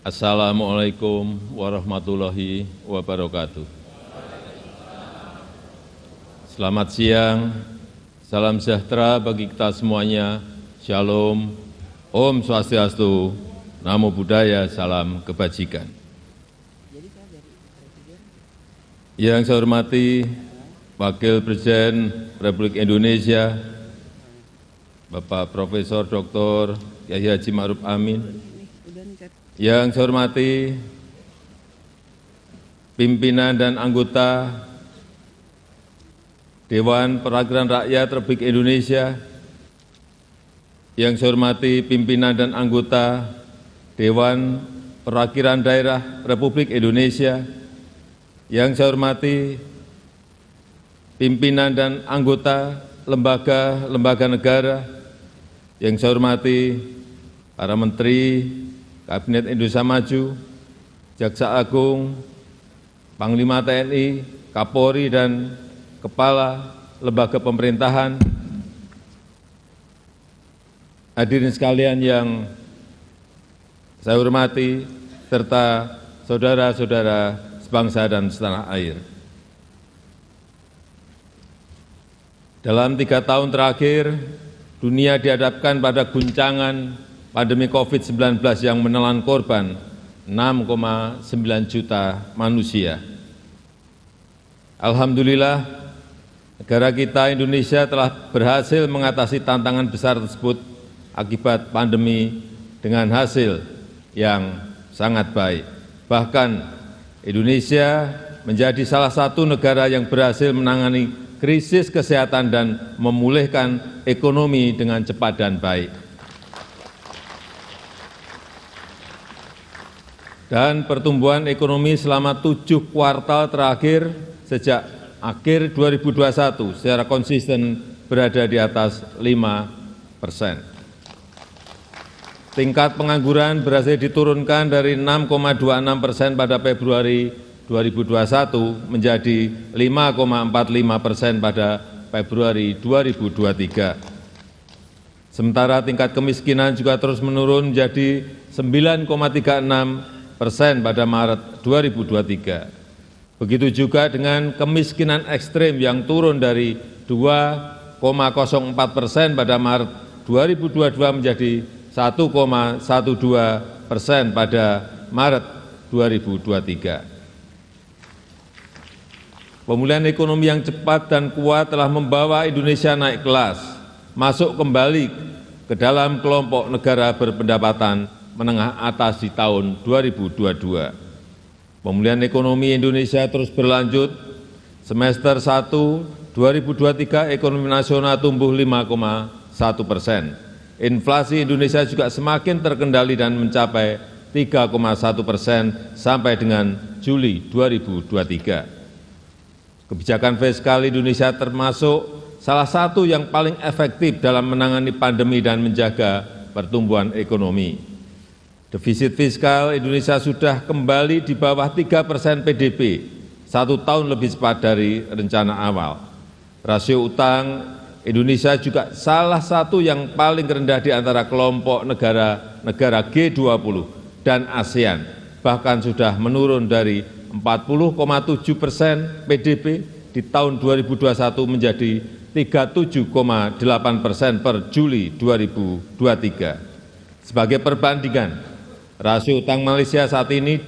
Assalamualaikum warahmatullahi wabarakatuh. Selamat siang, salam sejahtera bagi kita semuanya, Shalom, Om Swastiastu, Namo Buddhaya, salam kebajikan. Yang saya hormati Wakil Presiden Republik Indonesia, Bapak Profesor Dr. Kyai Haji Ma'ruf Amin. Yang saya hormati pimpinan dan anggota Dewan Perwakilan Rakyat Republik Indonesia, yang saya hormati pimpinan dan anggota Dewan Perwakilan Daerah Republik Indonesia, yang saya hormati pimpinan dan anggota lembaga-lembaga negara, yang saya hormati para menteri, Kabinet Indonesia Maju, Jaksa Agung, Panglima TNI, Kapolri, dan Kepala Lembaga Pemerintahan, hadirin sekalian yang saya hormati, serta saudara-saudara sebangsa dan setanah air. Dalam 3 tahun terakhir, dunia dihadapkan pada guncangan pandemi COVID-19 yang menelan korban 6,9 juta manusia. Alhamdulillah, negara kita Indonesia telah berhasil mengatasi tantangan besar tersebut akibat pandemi dengan hasil yang sangat baik. Bahkan Indonesia menjadi salah satu negara yang berhasil menangani krisis kesehatan dan memulihkan ekonomi dengan cepat dan baik. Dan pertumbuhan ekonomi selama 7 kuartal terakhir sejak akhir 2021 secara konsisten berada di atas 5%. Tingkat pengangguran berhasil diturunkan dari 6,26% pada Februari 2021 menjadi 5,45% pada Februari 2023. Sementara tingkat kemiskinan juga terus menurun menjadi 9,36% pada Maret 2023. Begitu juga dengan kemiskinan ekstrim yang turun dari 2,04% pada Maret 2022 menjadi 1,12% pada Maret 2023. Pemulihan ekonomi yang cepat dan kuat telah membawa Indonesia naik kelas, masuk kembali ke dalam kelompok negara berpendapatan menengah atas di tahun 2022. Pemulihan ekonomi Indonesia terus berlanjut. Semester 1 2023 ekonomi nasional tumbuh 5,1%. Inflasi Indonesia juga semakin terkendali dan mencapai 3,1% sampai dengan Juli 2023. Kebijakan fiskal Indonesia termasuk salah satu yang paling efektif dalam menangani pandemi dan menjaga pertumbuhan ekonomi. Defisit fiskal Indonesia sudah kembali di bawah 3% PDB, 1 tahun lebih cepat dari rencana awal. Rasio utang Indonesia juga salah satu yang paling rendah di antara kelompok negara G20 dan ASEAN, bahkan sudah menurun dari 40,7% PDB di tahun 2021 menjadi 37,8% per Juli 2023. Sebagai perbandingan, rasio utang Malaysia saat ini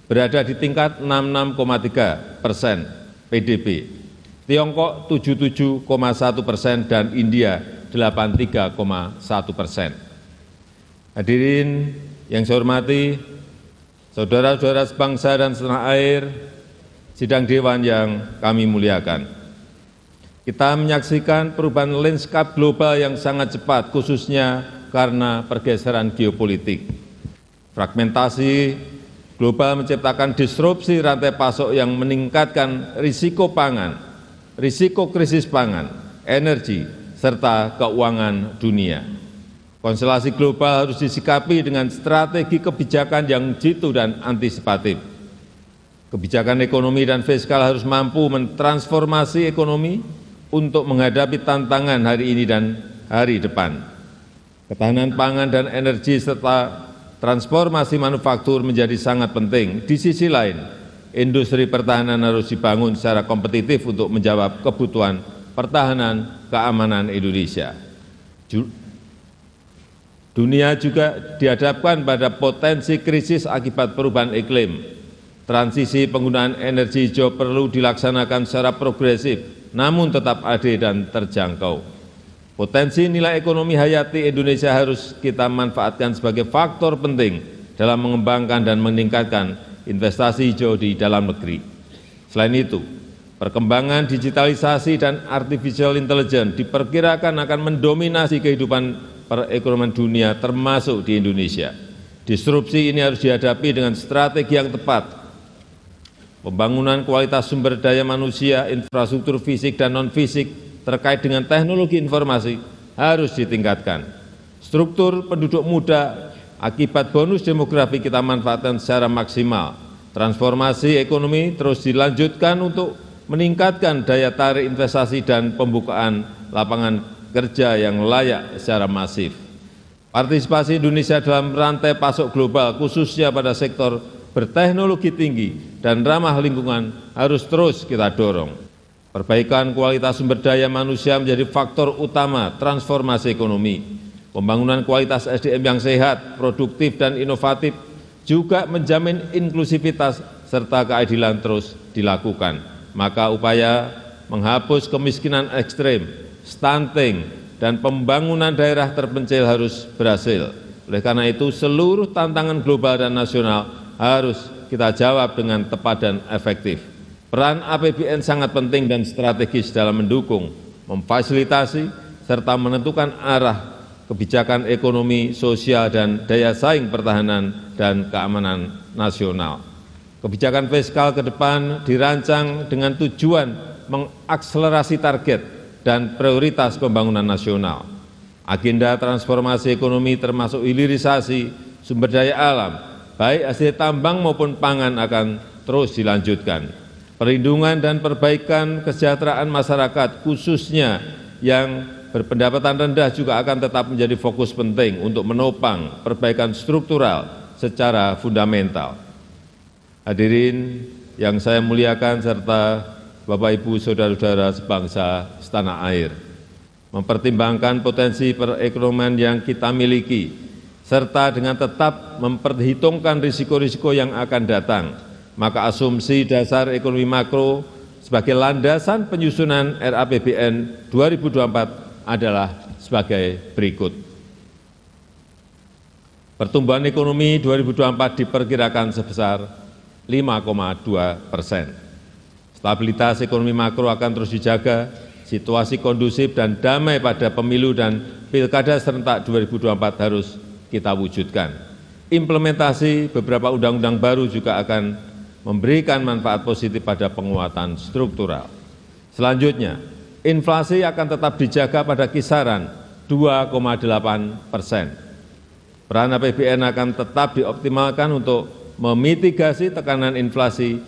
berada di tingkat 66,3% PDB, Tiongkok 77,1% dan India 83,1%. Hadirin yang saya hormati, saudara-saudara sebangsa dan setanah air, sidang dewan yang kami muliakan. Kita menyaksikan perubahan lanskap global yang sangat cepat, khususnya karena pergeseran geopolitik. Fragmentasi global menciptakan disrupsi rantai pasok yang meningkatkan risiko pangan, risiko krisis pangan, energi, serta keuangan dunia. Konstelasi global harus disikapi dengan strategi kebijakan yang jitu dan antisipatif. Kebijakan ekonomi dan fiskal harus mampu mentransformasi ekonomi untuk menghadapi tantangan hari ini dan hari depan. Ketahanan pangan dan energi serta transformasi manufaktur menjadi sangat penting. Di sisi lain, industri pertahanan harus dibangun secara kompetitif untuk menjawab kebutuhan pertahanan keamanan Indonesia. Dunia juga dihadapkan pada potensi krisis akibat perubahan iklim. Transisi penggunaan energi hijau perlu dilaksanakan secara progresif, namun tetap adil dan terjangkau. Potensi nilai ekonomi hayati Indonesia harus kita manfaatkan sebagai faktor penting dalam mengembangkan dan meningkatkan investasi hijau di dalam negeri. Selain itu, perkembangan digitalisasi dan artificial intelligence diperkirakan akan mendominasi kehidupan perekonomian dunia termasuk di Indonesia. Disrupsi ini harus dihadapi dengan strategi yang tepat. Pembangunan kualitas sumber daya manusia, infrastruktur fisik dan non-fisik terkait dengan teknologi informasi harus ditingkatkan. Struktur penduduk muda akibat bonus demografi kita manfaatkan secara maksimal. Transformasi ekonomi terus dilanjutkan untuk meningkatkan daya tarik investasi dan pembukaan lapangan kerja yang layak secara masif. Partisipasi Indonesia dalam rantai pasok global, khususnya pada sektor berteknologi tinggi dan ramah lingkungan, harus terus kita dorong. Perbaikan kualitas sumber daya manusia menjadi faktor utama transformasi ekonomi. Pembangunan kualitas SDM yang sehat, produktif, dan inovatif juga menjamin inklusivitas serta keadilan terus dilakukan. Maka upaya menghapus kemiskinan ekstrem, stunting, dan pembangunan daerah terpencil harus berhasil. Oleh karena itu, seluruh tantangan global dan nasional harus kita jawab dengan tepat dan efektif. Peran APBN sangat penting dan strategis dalam mendukung, memfasilitasi, serta menentukan arah kebijakan ekonomi, sosial, dan daya saing pertahanan dan keamanan nasional. Kebijakan fiskal ke depan dirancang dengan tujuan mengakselerasi target dan prioritas pembangunan nasional. Agenda transformasi ekonomi termasuk hilirisasi sumber daya alam, baik hasil tambang maupun pangan akan terus dilanjutkan. Perlindungan dan perbaikan kesejahteraan masyarakat, khususnya yang berpendapatan rendah, juga akan tetap menjadi fokus penting untuk menopang perbaikan struktural secara fundamental. Hadirin yang saya muliakan serta Bapak Ibu saudara-saudara sebangsa setanah air, mempertimbangkan potensi perekonomian yang kita miliki, serta dengan tetap memperhitungkan risiko-risiko yang akan datang, maka asumsi dasar ekonomi makro sebagai landasan penyusunan RAPBN 2024 adalah sebagai berikut. Pertumbuhan ekonomi 2024 diperkirakan sebesar 5,2%. Stabilitas ekonomi makro akan terus dijaga, situasi kondusif dan damai pada pemilu dan pilkada serentak 2024 harus kita wujudkan. Implementasi beberapa undang-undang baru juga akan memberikan manfaat positif pada penguatan struktural. Selanjutnya, inflasi akan tetap dijaga pada kisaran 2,8%. Peran APBN akan tetap dioptimalkan untuk memitigasi tekanan inflasi,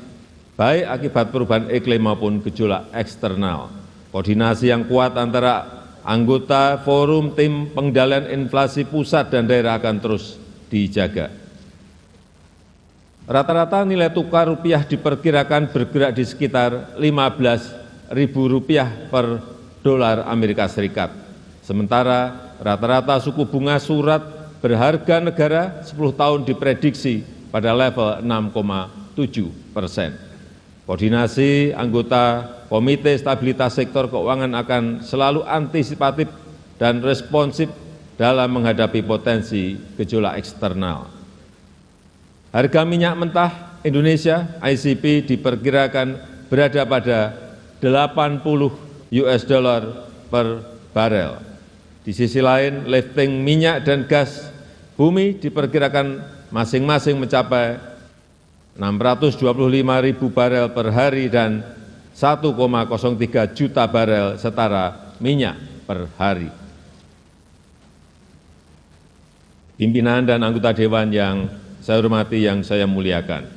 baik akibat perubahan iklim maupun gejolak eksternal. Koordinasi yang kuat antara anggota forum tim pengendalian inflasi pusat dan daerah akan terus dijaga. Rata-rata nilai tukar rupiah diperkirakan bergerak di sekitar Rp15.000 per dolar Amerika Serikat. Sementara rata-rata suku bunga surat berharga negara 10 tahun diprediksi pada level 6,7%. Koordinasi anggota Komite Stabilitas Sektor Keuangan akan selalu antisipatif dan responsif dalam menghadapi potensi gejolak eksternal. Harga minyak mentah Indonesia ICP diperkirakan berada pada 80 US dollar per barel. Di sisi lain, lifting minyak dan gas bumi diperkirakan masing-masing mencapai 625.000 barel per hari dan 1,03 juta barel setara minyak per hari. Pimpinan dan anggota Dewan yang saya hormati, yang saya muliakan,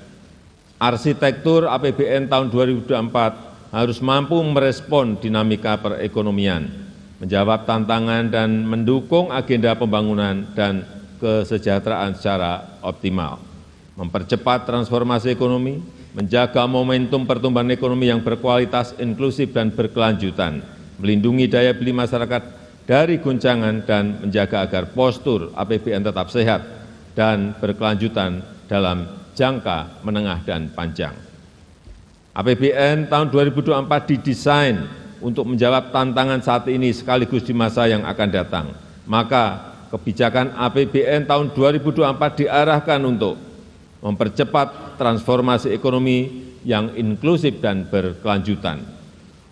arsitektur APBN tahun 2024 harus mampu merespon dinamika perekonomian, menjawab tantangan dan mendukung agenda pembangunan dan kesejahteraan secara optimal, mempercepat transformasi ekonomi, menjaga momentum pertumbuhan ekonomi yang berkualitas, inklusif, dan berkelanjutan, melindungi daya beli masyarakat dari guncangan, dan menjaga agar postur APBN tetap sehat dan berkelanjutan dalam jangka menengah dan panjang. APBN tahun 2024 didesain untuk menjawab tantangan saat ini sekaligus di masa yang akan datang. Maka kebijakan APBN tahun 2024 diarahkan untuk mempercepat transformasi ekonomi yang inklusif dan berkelanjutan.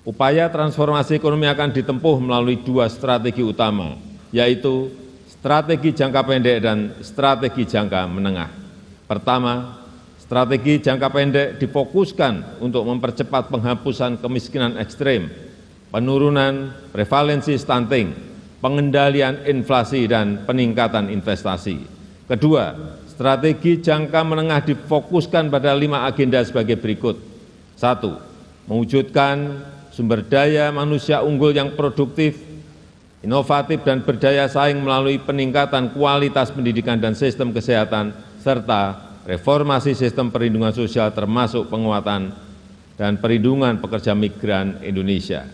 Upaya transformasi ekonomi akan ditempuh melalui dua strategi utama, yaitu strategi jangka pendek dan strategi jangka menengah. Pertama, strategi jangka pendek difokuskan untuk mempercepat penghapusan kemiskinan ekstrem, penurunan prevalensi stunting, pengendalian inflasi, dan peningkatan investasi. Kedua, strategi jangka menengah difokuskan pada 5 agenda sebagai berikut. 1. Mewujudkan sumber daya manusia unggul yang produktif, inovatif, dan berdaya saing melalui peningkatan kualitas pendidikan dan sistem kesehatan, serta reformasi sistem perlindungan sosial termasuk penguatan dan perlindungan pekerja migran Indonesia.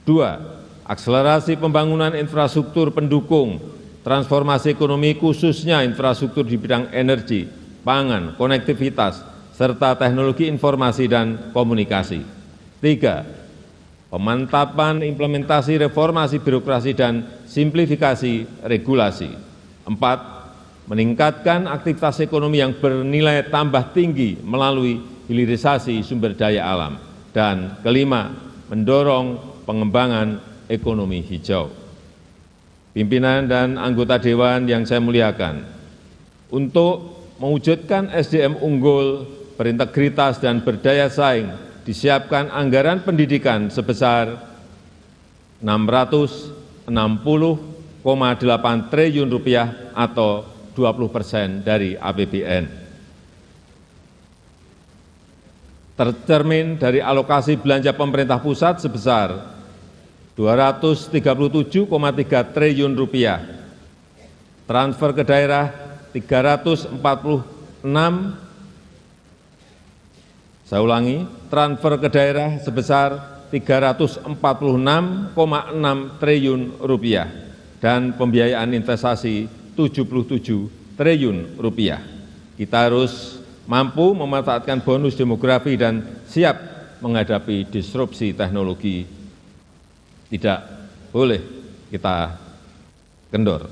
2. Akselerasi pembangunan infrastruktur pendukung transformasi ekonomi, khususnya infrastruktur di bidang energi, pangan, konektivitas, serta teknologi informasi dan komunikasi. 3. Pemantapan implementasi reformasi birokrasi dan simplifikasi regulasi. 4. Meningkatkan aktivitas ekonomi yang bernilai tambah tinggi melalui hilirisasi sumber daya alam. Dan kelima, mendorong pengembangan ekonomi hijau. Pimpinan dan anggota Dewan yang saya muliakan, untuk mewujudkan SDM unggul, berintegritas, dan berdaya saing, disiapkan anggaran pendidikan sebesar Rp660,8 triliun atau 20% dari APBN. Tercermin dari alokasi belanja pemerintah pusat sebesar Rp237,3 triliun, transfer ke daerah 346, saya ulangi, transfer ke daerah sebesar Rp346,6 triliun, dan pembiayaan investasi Rp77 triliun. Kita harus mampu memanfaatkan bonus demografi dan siap menghadapi disrupsi teknologi. Tidak boleh kita kendor.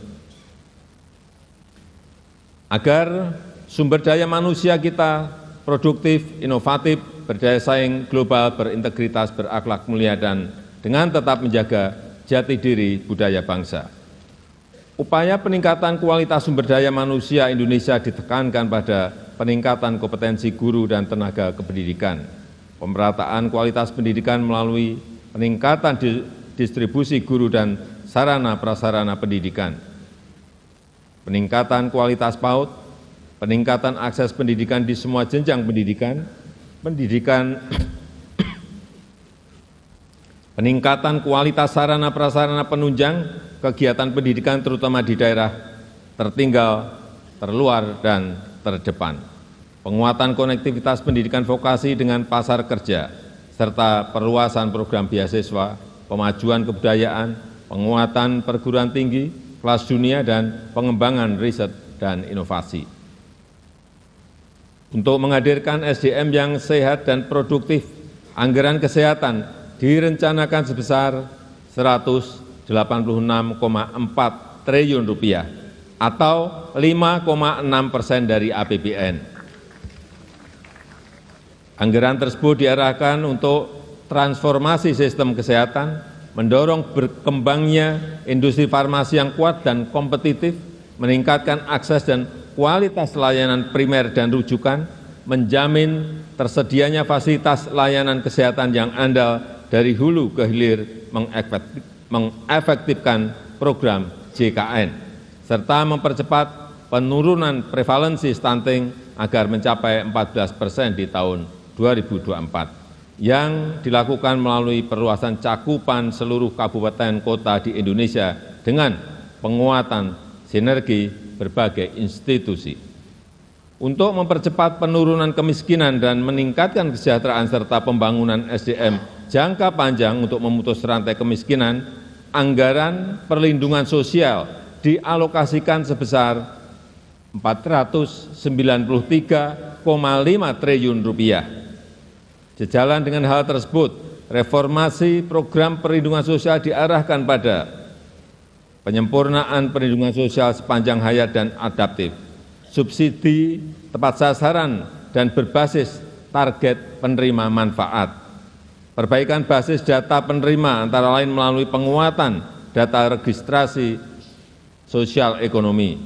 Agar sumber daya manusia kita produktif, inovatif, berdaya saing global, berintegritas, berakhlak mulia, dan dengan tetap menjaga jati diri budaya bangsa. Upaya peningkatan kualitas sumber daya manusia Indonesia ditekankan pada peningkatan kompetensi guru dan tenaga kependidikan, pemerataan kualitas pendidikan melalui peningkatan distribusi guru dan sarana prasarana pendidikan, peningkatan kualitas PAUD, peningkatan akses pendidikan di semua jenjang pendidikan, peningkatan kualitas sarana prasarana penunjang kegiatan pendidikan terutama di daerah tertinggal, terluar, dan terdepan, penguatan konektivitas pendidikan vokasi dengan pasar kerja, serta perluasan program beasiswa, pemajuan kebudayaan, penguatan perguruan tinggi, kelas dunia, dan pengembangan riset dan inovasi. Untuk menghadirkan SDM yang sehat dan produktif, anggaran kesehatan direncanakan sebesar Rp186,4 triliun atau 5,6% dari APBN. Anggaran tersebut diarahkan untuk transformasi sistem kesehatan, mendorong berkembangnya industri farmasi yang kuat dan kompetitif, meningkatkan akses dan kualitas layanan primer dan rujukan, menjamin tersedianya fasilitas layanan kesehatan yang andal dari hulu ke hilir, mengefektifkan program JKN, serta mempercepat penurunan prevalensi stunting agar mencapai 14% di tahun 2024. Yang dilakukan melalui perluasan cakupan seluruh kabupaten kota di Indonesia dengan penguatan sinergi berbagai institusi. Untuk mempercepat penurunan kemiskinan dan meningkatkan kesejahteraan serta pembangunan SDM jangka panjang untuk memutus rantai kemiskinan, anggaran perlindungan sosial dialokasikan sebesar Rp493,5 triliun. Sejalan dengan hal tersebut, reformasi program perlindungan sosial diarahkan pada penyempurnaan perlindungan sosial sepanjang hayat dan adaptif, subsidi tepat sasaran dan berbasis target penerima manfaat, perbaikan basis data penerima antara lain melalui penguatan data registrasi sosial ekonomi,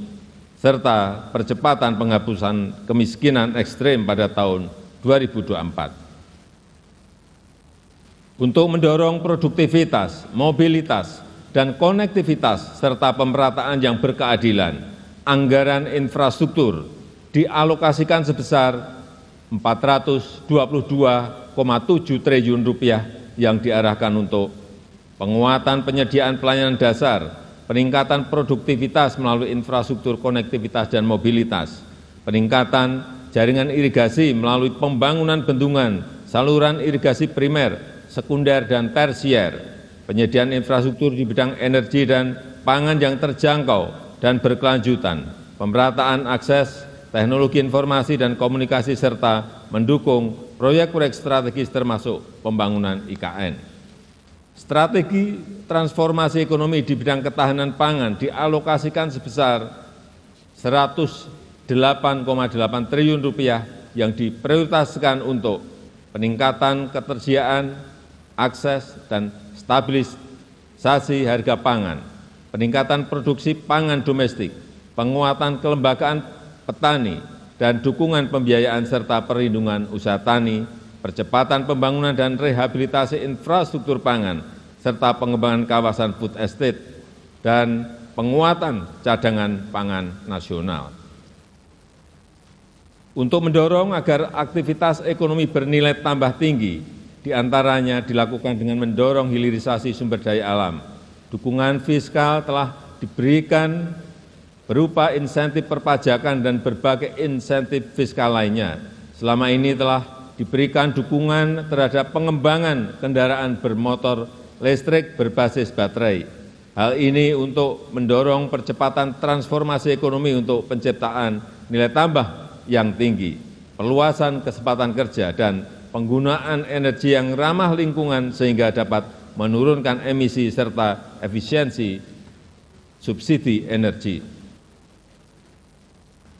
serta percepatan penghapusan kemiskinan ekstrem pada tahun 2024. Untuk mendorong produktivitas, mobilitas, dan konektivitas serta pemerataan yang berkeadilan, anggaran infrastruktur dialokasikan sebesar Rp422,7 triliun yang diarahkan untuk penguatan penyediaan pelayanan dasar, peningkatan produktivitas melalui infrastruktur konektivitas dan mobilitas, peningkatan jaringan irigasi melalui pembangunan bendungan, saluran irigasi primer, sekunder dan tersier, penyediaan infrastruktur di bidang energi dan pangan yang terjangkau dan berkelanjutan, pemerataan akses teknologi informasi dan komunikasi, serta mendukung proyek-proyek strategis termasuk pembangunan IKN. Strategi transformasi ekonomi di bidang ketahanan pangan dialokasikan sebesar Rp108,8 triliun yang diprioritaskan untuk peningkatan ketersediaan, akses dan stabilisasi harga pangan, peningkatan produksi pangan domestik, penguatan kelembagaan petani, dan dukungan pembiayaan serta perlindungan usaha tani, percepatan pembangunan dan rehabilitasi infrastruktur pangan, serta pengembangan kawasan food estate, dan penguatan cadangan pangan nasional. Untuk mendorong agar aktivitas ekonomi bernilai tambah tinggi, diantaranya dilakukan dengan mendorong hilirisasi sumber daya alam. Dukungan fiskal telah diberikan berupa insentif perpajakan dan berbagai insentif fiskal lainnya. Selama ini telah diberikan dukungan terhadap pengembangan kendaraan bermotor listrik berbasis baterai. Hal ini untuk mendorong percepatan transformasi ekonomi untuk penciptaan nilai tambah yang tinggi, perluasan kesempatan kerja, dan penggunaan energi yang ramah lingkungan sehingga dapat menurunkan emisi serta efisiensi subsidi energi.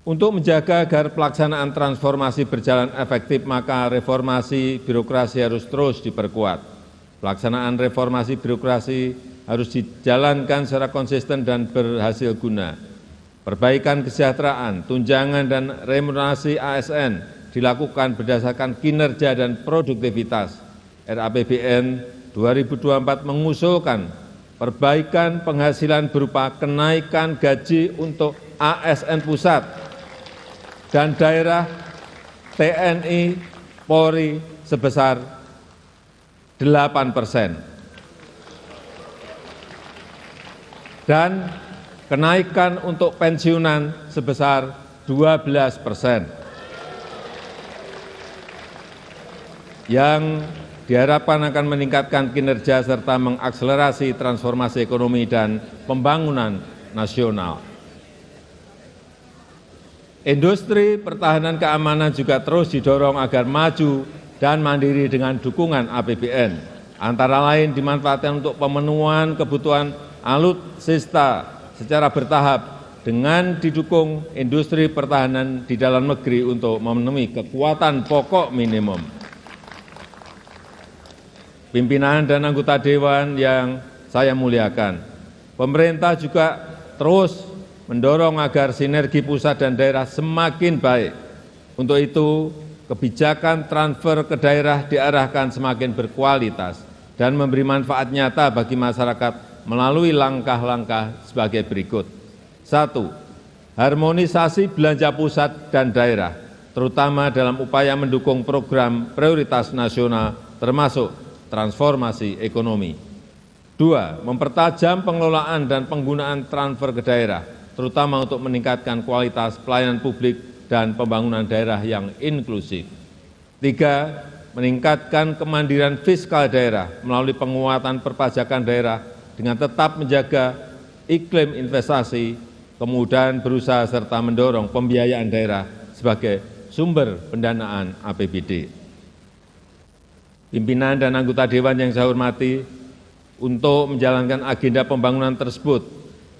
Untuk menjaga agar pelaksanaan transformasi berjalan efektif, maka reformasi birokrasi harus terus diperkuat. Pelaksanaan reformasi birokrasi harus dijalankan secara konsisten dan berhasil guna. Perbaikan kesejahteraan, tunjangan, dan remunerasi ASN dilakukan berdasarkan kinerja dan produktivitas. RAPBN 2024 mengusulkan perbaikan penghasilan berupa kenaikan gaji untuk ASN pusat dan daerah TNI Polri sebesar 8%, dan kenaikan untuk pensiunan sebesar 12%. Yang diharapkan akan meningkatkan kinerja serta mengakselerasi transformasi ekonomi dan pembangunan nasional. Industri pertahanan keamanan juga terus didorong agar maju dan mandiri dengan dukungan APBN, antara lain dimanfaatkan untuk pemenuhan kebutuhan alutsista secara bertahap dengan didukung industri pertahanan di dalam negeri untuk memenuhi kebutuhan pokok minimum. Pimpinan dan anggota Dewan yang saya muliakan, pemerintah juga terus mendorong agar sinergi pusat dan daerah semakin baik. Untuk itu, kebijakan transfer ke daerah diarahkan semakin berkualitas dan memberi manfaat nyata bagi masyarakat melalui langkah-langkah sebagai berikut. 1. Harmonisasi belanja pusat dan daerah, terutama dalam upaya mendukung program prioritas nasional termasuk transformasi ekonomi. 2. Mempertajam pengelolaan dan penggunaan transfer ke daerah, terutama untuk meningkatkan kualitas pelayanan publik dan pembangunan daerah yang inklusif. 3, meningkatkan kemandirian fiskal daerah melalui penguatan perpajakan daerah dengan tetap menjaga iklim investasi, kemudahan berusaha serta mendorong pembiayaan daerah sebagai sumber pendanaan APBD. Pimpinan dan anggota Dewan yang saya hormati, untuk menjalankan agenda pembangunan tersebut,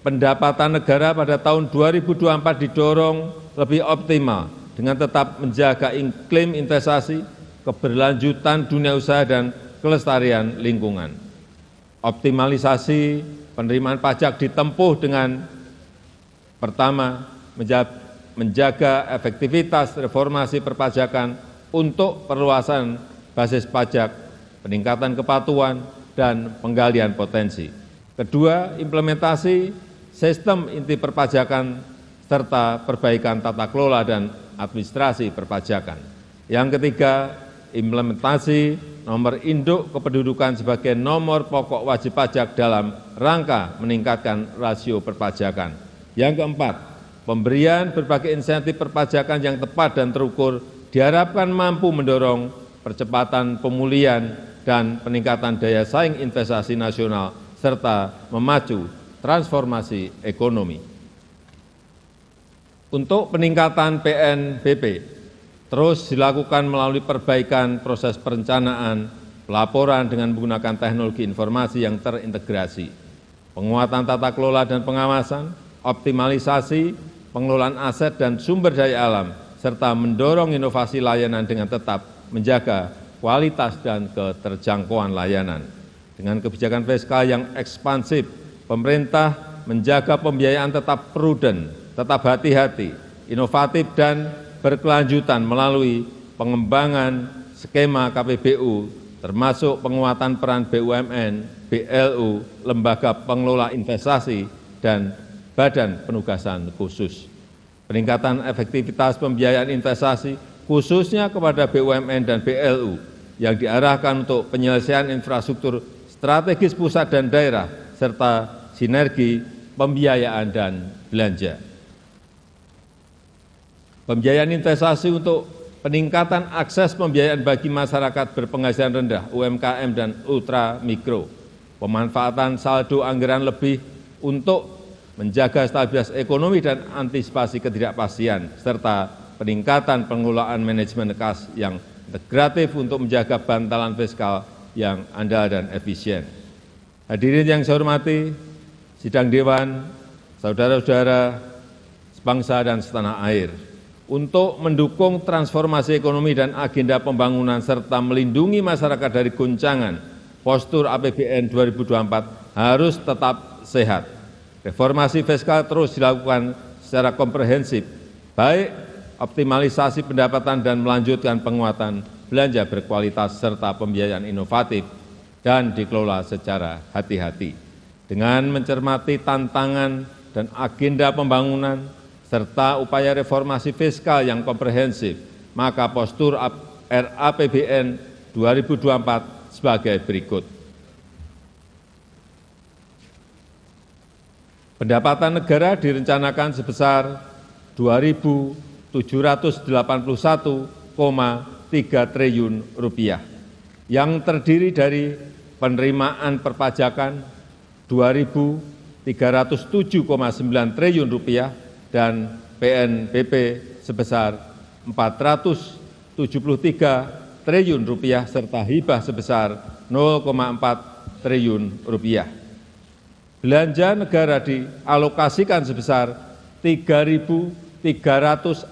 pendapatan negara pada tahun 2024 didorong lebih optimal dengan tetap menjaga iklim investasi, keberlanjutan dunia usaha, dan kelestarian lingkungan. Optimalisasi penerimaan pajak ditempuh dengan pertama, menjaga efektivitas reformasi perpajakan untuk perluasan basis pajak, peningkatan kepatuhan, dan penggalian potensi. Kedua, implementasi sistem inti perpajakan serta perbaikan tata kelola dan administrasi perpajakan. Yang ketiga, implementasi nomor induk kependudukan sebagai nomor pokok wajib pajak dalam rangka meningkatkan rasio perpajakan. Yang keempat, pemberian berbagai insentif perpajakan yang tepat dan terukur diharapkan mampu mendorong percepatan pemulihan dan peningkatan daya saing investasi nasional serta memacu transformasi ekonomi. Untuk peningkatan PNBP, terus dilakukan melalui perbaikan proses perencanaan, pelaporan dengan menggunakan teknologi informasi yang terintegrasi, penguatan tata kelola dan pengawasan, optimalisasi pengelolaan aset dan sumber daya alam, serta mendorong inovasi layanan dengan tetap menjaga kualitas dan keterjangkauan layanan. Dengan kebijakan fiskal yang ekspansif, pemerintah menjaga pembiayaan tetap prudent, tetap hati-hati, inovatif, dan berkelanjutan melalui pengembangan skema KPBU, termasuk penguatan peran BUMN, BLU, lembaga pengelola investasi, dan badan penugasan khusus. Peningkatan efektivitas pembiayaan investasi, khususnya kepada BUMN dan BLU, yang diarahkan untuk penyelesaian infrastruktur strategis pusat dan daerah, serta sinergi pembiayaan dan belanja. Pembiayaan investasi untuk peningkatan akses pembiayaan bagi masyarakat berpenghasilan rendah, UMKM dan ultra mikro, pemanfaatan saldo anggaran lebih untuk menjaga stabilitas ekonomi dan antisipasi ketidakpastian, serta peningkatan pengelolaan manajemen kas yang integratif untuk menjaga bantalan fiskal yang andal dan efisien. Hadirin yang saya hormati, sidang Dewan, saudara-saudara sebangsa dan setanah air, untuk mendukung transformasi ekonomi dan agenda pembangunan serta melindungi masyarakat dari goncangan, postur APBN 2024 harus tetap sehat. Reformasi fiskal terus dilakukan secara komprehensif, baik optimalisasi pendapatan dan melanjutkan penguatan belanja berkualitas serta pembiayaan inovatif dan dikelola secara hati-hati. Dengan mencermati tantangan dan agenda pembangunan serta upaya reformasi fiskal yang komprehensif, maka postur RAPBN 2024 sebagai berikut. Pendapatan negara direncanakan sebesar 2.781,3 triliun rupiah, yang terdiri dari penerimaan perpajakan 2.307,9 triliun rupiah dan PNBP sebesar 473 triliun rupiah serta hibah sebesar 0,4 triliun rupiah. Belanja negara dialokasikan sebesar 3.304,1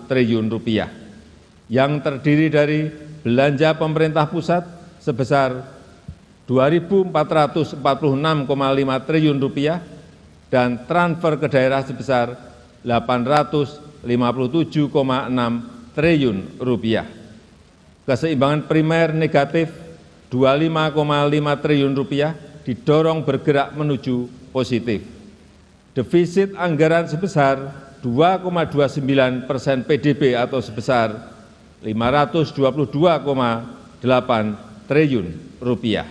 triliun rupiah, yang terdiri dari belanja pemerintah pusat sebesar 2.446,5 triliun rupiah dan transfer ke daerah sebesar 857,6 triliun rupiah. Keseimbangan primer negatif 25,5 triliun rupiah didorong bergerak menuju positif. Defisit anggaran sebesar 2,29% PDB atau sebesar 522,8 triliun rupiah.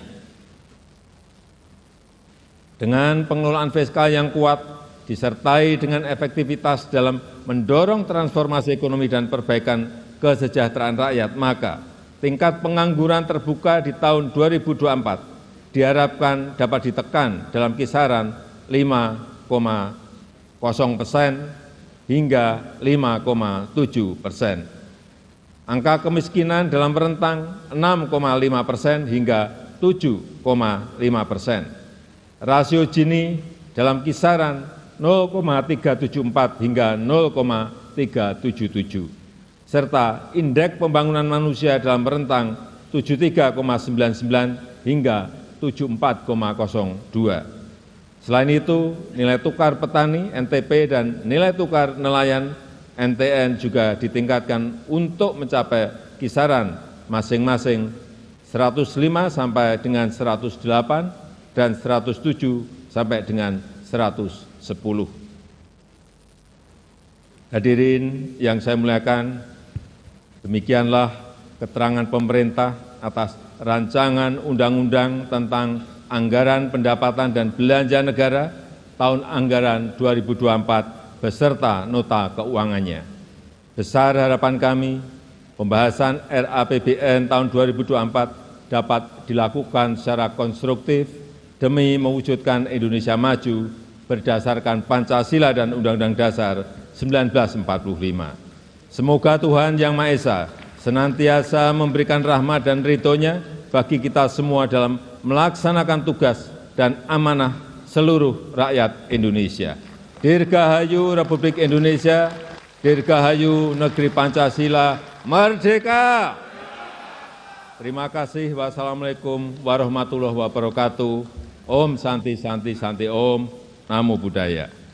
Dengan pengelolaan fiskal yang kuat, disertai dengan efektivitas dalam mendorong transformasi ekonomi dan perbaikan kesejahteraan rakyat, maka tingkat pengangguran terbuka di tahun 2024 diharapkan dapat ditekan dalam kisaran 5,0% hingga 5,7%. Angka kemiskinan dalam rentang 6,5% hingga 7,5%. Rasio Gini dalam kisaran 0,374 hingga 0,377, serta indeks pembangunan manusia dalam rentang 73,99 hingga 74,02. Selain itu, nilai tukar petani (NTP) dan nilai tukar nelayan (NTN) juga ditingkatkan untuk mencapai kisaran masing-masing 105 sampai dengan 108 dan 107 sampai dengan 110. Hadirin yang saya muliakan, demikianlah keterangan pemerintah atas rancangan undang-undang tentang anggaran pendapatan dan belanja negara tahun anggaran 2024 beserta nota keuangannya. Besar harapan kami, pembahasan RAPBN tahun 2024 dapat dilakukan secara konstruktif demi mewujudkan Indonesia maju berdasarkan Pancasila dan Undang-Undang Dasar 1945. Semoga Tuhan Yang Maha Esa senantiasa memberikan rahmat dan ridho-Nya bagi kita semua dalam melaksanakan tugas dan amanah seluruh rakyat Indonesia. Dirgahayu Republik Indonesia, Dirgahayu Negeri Pancasila, Merdeka! Terima kasih. Wassalamualaikum warahmatullahi wabarakatuh. Om Santi Santi Santi Om. Namo Buddhaya.